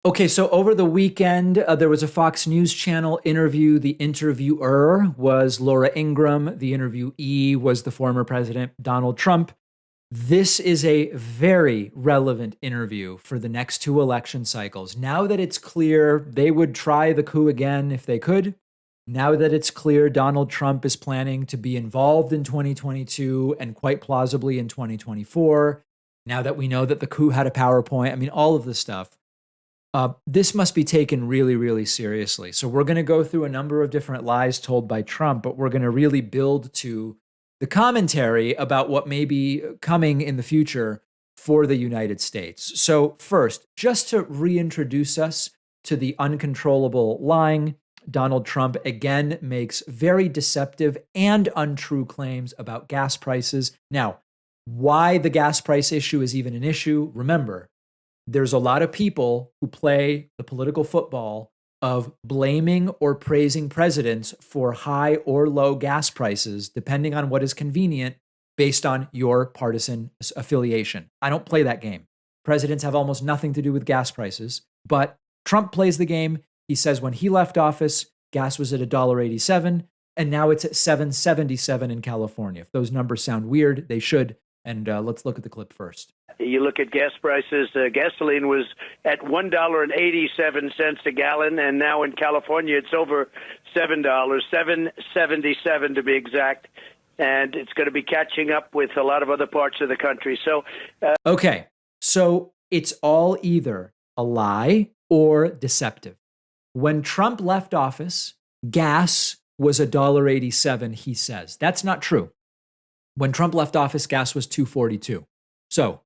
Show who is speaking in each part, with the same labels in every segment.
Speaker 1: Okay, so over the weekend, there was a Fox News Channel interview. The interviewer was Laura Ingraham. The interviewee was the former president, Donald Trump. This is a very relevant interview for the next two election cycles. Now that it's clear they would try the coup again if they could, now that it's clear Donald Trump is planning to be involved in 2022 and quite plausibly in 2024, now that we know that the coup had a PowerPoint, I mean, all of this stuff, this must be taken really, really seriously. So we're going to go through a number of different lies told by Trump, but we're going to really build to the commentary about what may be coming in the future for the United States. So first, just to reintroduce us to the uncontrollable lying, Donald Trump again makes very deceptive and untrue claims about gas prices. Now, why the gas price issue is even an issue, remember, there's a lot of people who play the political football of blaming or praising presidents for high or low gas prices, depending on what is convenient based on your partisan affiliation. I don't play that game. Presidents have almost nothing to do with gas prices, but Trump plays the game. He says when he left office, gas was at $1.87, and now it's at $7.77 in California. If those numbers sound weird, they should. And let's look at the clip first.
Speaker 2: You look at gas prices, gasoline was at $1.87 a gallon, and now in California it's over $7, $7.77 to be exact, and it's going to be catching up with a lot of other parts of the country. So,
Speaker 1: okay, so it's all either a lie or deceptive. When Trump left office, gas was $1.87, he says. That's not true. When Trump left office, gas was $2.42. So,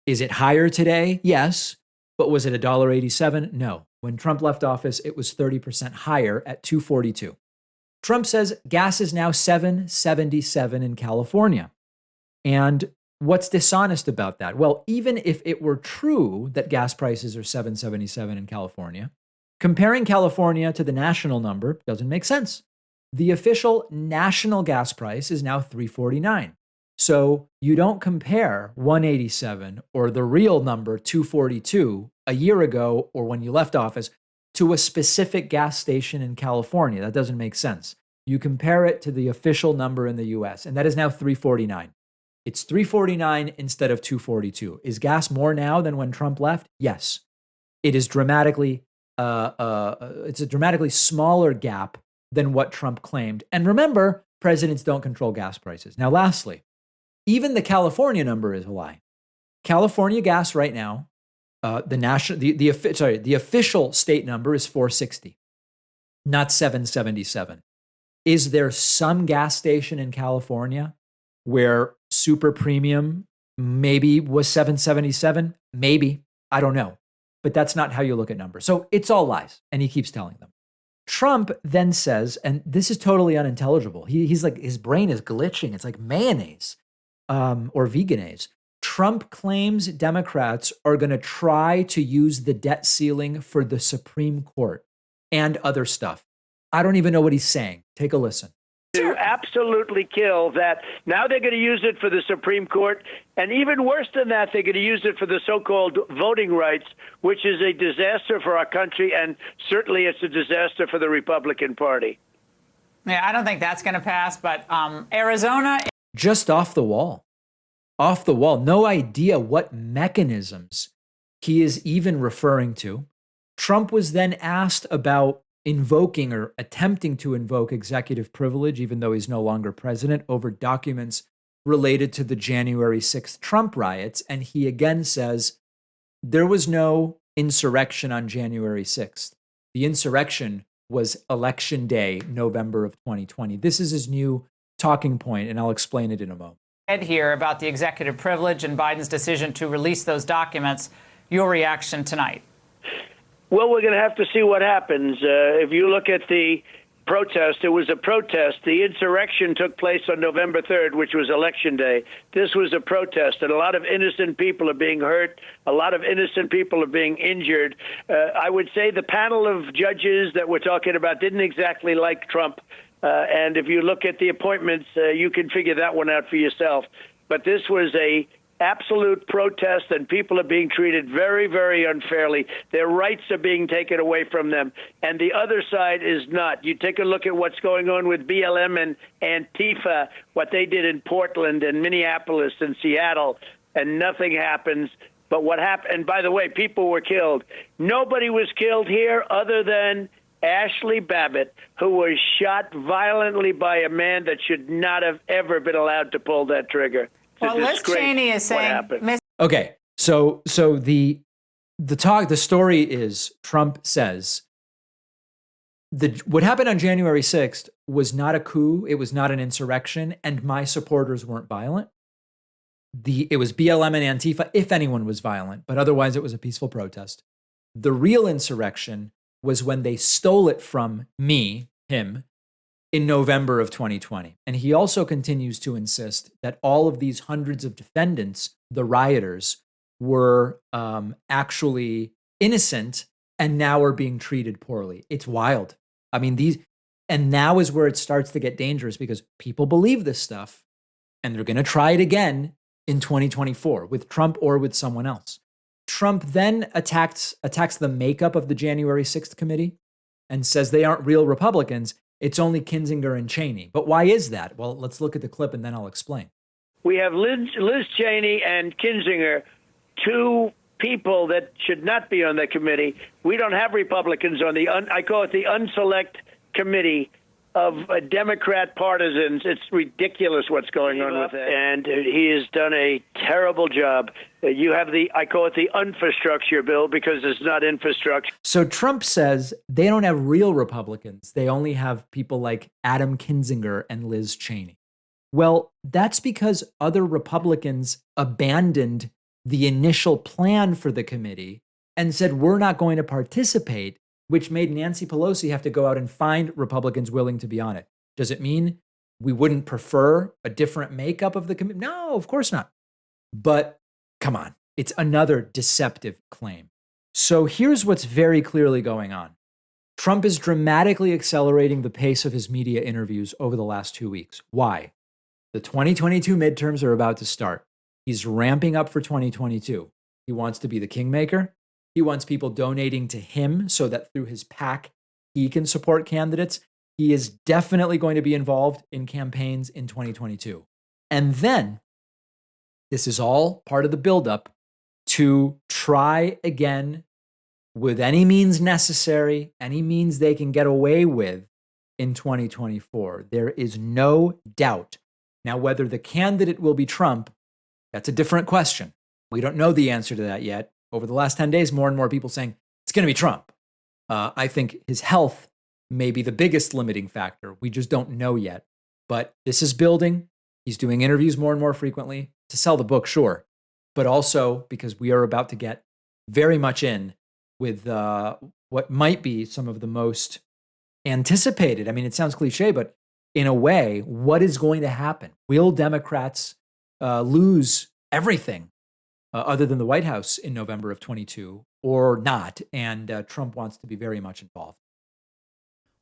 Speaker 1: is it higher today? Yes. But was it $1.87? No. When Trump left office, it was 30% higher at $2.42. Trump says gas is now $7.77 in California. And what's dishonest about that? Well, even if it were true that gas prices are $7.77 in California, comparing California to the national number doesn't make sense. The official national gas price is now $3.49. So you don't compare 187 or the real number 242 a year ago or when you left office to a specific gas station in California. That doesn't make sense. You compare it to the official number in the US, and that is now 349. It's 349 instead of 242. Is gas more now than when Trump left? Yes. It is dramatically, it's a dramatically smaller gap than what Trump claimed. And remember, presidents don't control gas prices. Now, lastly, even the California number is a lie. California gas right now, the official state number is 460, not 777. Is there some gas station in California where super premium maybe was 777? Maybe. I don't know. But that's not how you look at numbers. So it's all lies, and he keeps telling them. Trump then says, and this is totally unintelligible. He's like, his brain is glitching. It's like mayonnaise. Or veganese. Trump claims Democrats are going to try to use the debt ceiling for the Supreme Court and other stuff. I don't even know what he's saying. Take a listen.
Speaker 2: To absolutely kill that. Now they're going to use it for the Supreme Court. And even worse than that, they're going to use it for the so-called voting rights, which is a disaster for our country. And certainly it's a disaster for the Republican Party.
Speaker 3: Yeah, I don't think that's going to pass. But Arizona.
Speaker 1: Just off the wall. Off the wall. No idea what mechanisms he is even referring to. Trump was then asked about invoking or attempting to invoke executive privilege, even though he's no longer president, over documents related to the January 6th Trump riots. And he again says there was no insurrection on January 6th. The insurrection was Election Day, November of 2020. This is his new talking point, and I'll explain it in a moment.
Speaker 3: Here about the executive privilege and Biden's decision to release those documents. Your reaction tonight?
Speaker 2: Well, we're going to have to see what happens. If you look at the protest, it was a protest. The insurrection took place on November 3rd, which was Election Day. This was a protest, and a lot of innocent people are being hurt. A lot of innocent people are being injured. I would say the panel of judges that we're talking about didn't exactly like Trump. And if you look at the appointments, you can figure that one out for yourself. But this was a absolute protest, and people are being treated very, very unfairly. Their rights are being taken away from them, and the other side is not. You take a look at what's going on with BLM and Antifa, what they did in Portland and Minneapolis and Seattle, and nothing happens. But what happened, and by the way, people were killed. Nobody was killed here other than Ashley Babbitt, who was shot violently by a man that should not have ever been allowed to pull that trigger.
Speaker 3: Well, Liz Cheney is saying,
Speaker 1: okay, so the story is Trump says what happened on January 6th was not a coup, it was not an insurrection, and my supporters weren't violent. It was BLM and Antifa, if anyone was violent, but otherwise it was a peaceful protest. The real insurrection was when they stole it from him, in November of 2020. And he also continues to insist that all of these hundreds of defendants, the rioters, were actually innocent and now are being treated poorly. It's wild. I mean, and now is where it starts to get dangerous because people believe this stuff and they're going to try it again in 2024 with Trump or with someone else. Trump then attacks the makeup of the January 6th committee and says they aren't real Republicans. It's only Kinzinger and Cheney. But why is that? Well, let's look at the clip and then I'll explain.
Speaker 2: We have Liz Cheney and Kinzinger, two people that should not be on the committee. We don't have Republicans on I call it the unselect committee of Democrat partisans. It's ridiculous what's going on with it. And he has done a terrible job. You have I call it the infrastructure bill because it's not infrastructure.
Speaker 1: So Trump says they don't have real Republicans. They only have people like Adam Kinzinger and Liz Cheney. Well, that's because other Republicans abandoned the initial plan for the committee and said, we're not going to participate, which made Nancy Pelosi have to go out and find Republicans willing to be on it. Does it mean we wouldn't prefer a different makeup of the committee? No, of course not. But come on, it's another deceptive claim. So here's what's very clearly going on. Trump is dramatically accelerating the pace of his media interviews over the last 2 weeks. Why? The 2022 midterms are about to start. He's ramping up for 2022. He wants to be the kingmaker. He wants people donating to him so that through his PAC, he can support candidates. He is definitely going to be involved in campaigns in 2022. And then, this is all part of the buildup to try again with any means necessary, any means they can get away with in 2024. There is no doubt. Now, whether the candidate will be Trump, that's a different question. We don't know the answer to that yet. Over the last 10 days, more and more people saying it's going to be Trump. I think his health may be the biggest limiting factor. We just don't know yet. But this is building. He's doing interviews more and more frequently to sell the book, sure. But also because we are about to get very much in with what might be some of the most anticipated. I mean, it sounds cliche, but in a way, what is going to happen? Will Democrats lose everything other than the White House in November of 22 or not? And Trump wants to be very much involved.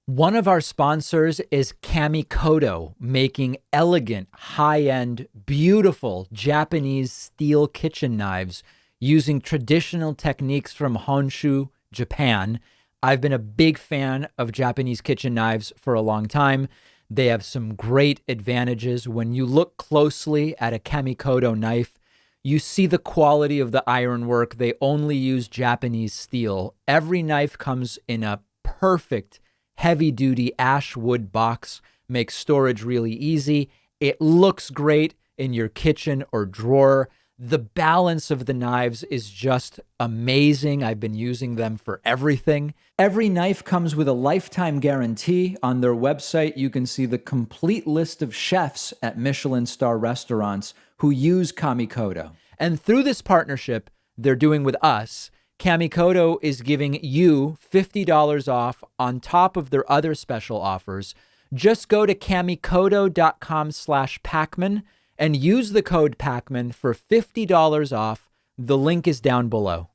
Speaker 1: One of our sponsors is Kamikoto, making elegant, high-end, beautiful Japanese steel kitchen knives using traditional techniques from Honshu, Japan. I've been a big fan of Japanese kitchen knives for a long time. They have some great advantages. When you look closely at a Kamikoto knife, you see the quality of the ironwork. They only use Japanese steel. Every knife comes in a perfect heavy-duty ash wood box, makes storage really easy. It looks great in your kitchen or drawer. The balance of the knives is just amazing. I've been using them for everything. Every knife comes with a lifetime guarantee. On their website, you can see the complete list of chefs at Michelin star restaurants who use Kamikoto. And through this partnership they're doing with us, Kamikoto is giving you $50 off on top of their other special offers. Just go to kamikoto.com/Pacman and use the code Pacman for $50 off. The link is down below.